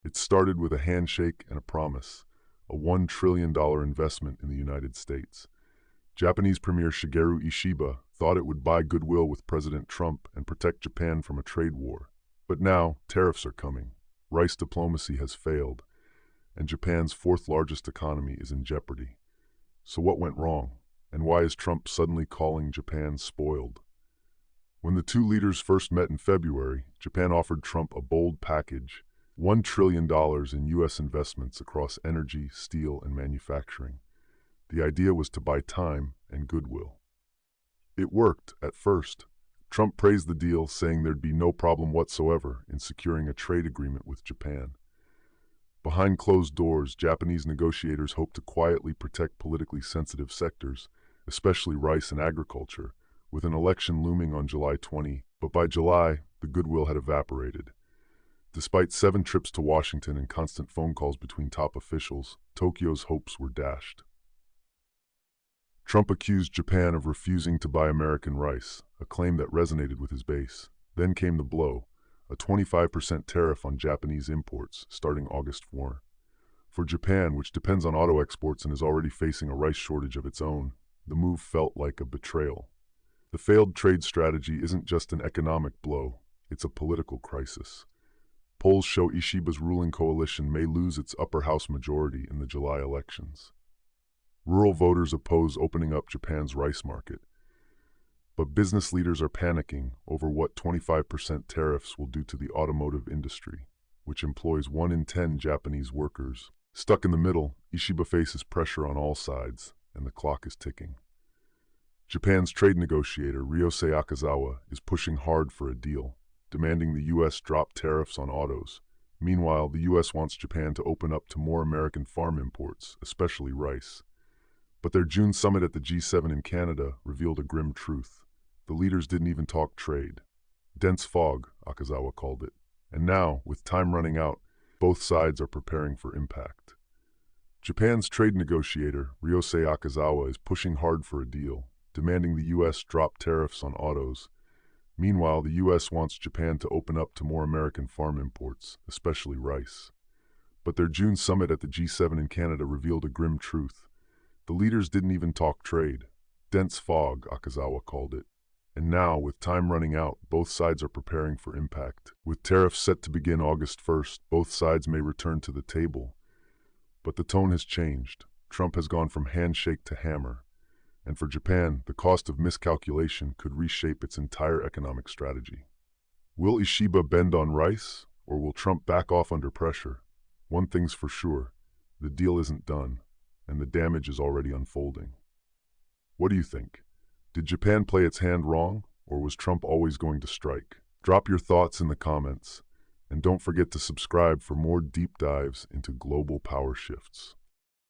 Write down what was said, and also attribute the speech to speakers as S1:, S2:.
S1: It started with a handshake and a promise, a $1 trillion investment in the United States. Japanese Premier Shigeru Ishiba thought it would buy goodwill with President Trump and protect Japan from a trade war. But now, tariffs are coming. Rice diplomacy has failed, and Japan's fourth largest economy is in jeopardy. So what went wrong? And why is Trump suddenly calling Japan spoiled? When the two leaders first met in February, Japan offered Trump a bold package, $1 trillion in U.S. investments across energy, steel, and manufacturing. The idea was to buy time and goodwill. It worked at first. Trump praised the deal, saying there'd be no problem whatsoever in securing a trade agreement with Japan. Behind closed doors, Japanese negotiators hoped to quietly protect politically sensitive sectors, especially rice and agriculture, with an election looming on July 20. But by July, the goodwill had evaporated. Despite 7 trips to Washington and constant phone calls between top officials, Tokyo's hopes were dashed. Trump accused Japan of refusing to buy American rice, a claim that resonated with his base. Then came the blow, a 25% tariff on Japanese imports starting August 4. For Japan, which depends on auto exports and is already facing a rice shortage of its own, the move felt like a betrayal. The failed trade strategy isn't just an economic blow, it's a political crisis. Polls show Ishiba's ruling coalition may lose its upper house majority in the July elections. Rural voters oppose opening up Japan's rice market. But business leaders are panicking over what 25% tariffs will do to the automotive industry, which employs 1 in 10 Japanese workers. Stuck in the middle, Ishiba faces pressure on all sides, and the clock is ticking. Japan's trade negotiator, Ryosei Akazawa, is pushing hard for a deal, demanding the U.S. drop tariffs on autos. Meanwhile, the U.S. wants Japan to open up to more American farm imports, especially rice. But their June summit at the G7 in Canada revealed a grim truth. The leaders didn't even talk trade. Dense fog, Akazawa called it. And now, with time running out, both sides are preparing for impact. Japan's trade negotiator, Ryosei Akazawa, is pushing hard for a deal, demanding the U.S. drop tariffs on autos. Meanwhile, the U.S. wants Japan to open up to more American farm imports, especially rice. But their June summit at the G7 in Canada revealed a grim truth. The leaders didn't even talk trade. Dense fog, Akazawa called it. And now, with time running out, both sides are preparing for impact. With tariffs set to begin August 1st, both sides may return to the table. But the tone has changed. Trump has gone from handshake to hammer. And for Japan, the cost of miscalculation could reshape its entire economic strategy. Will Ishiba bend on rice, or will Trump back off under pressure? One thing's for sure, the deal isn't done, and the damage is already unfolding. What do you think? Did Japan play its hand wrong, or was Trump always going to strike? Drop your thoughts in the comments, and don't forget to subscribe for more deep dives into global power shifts.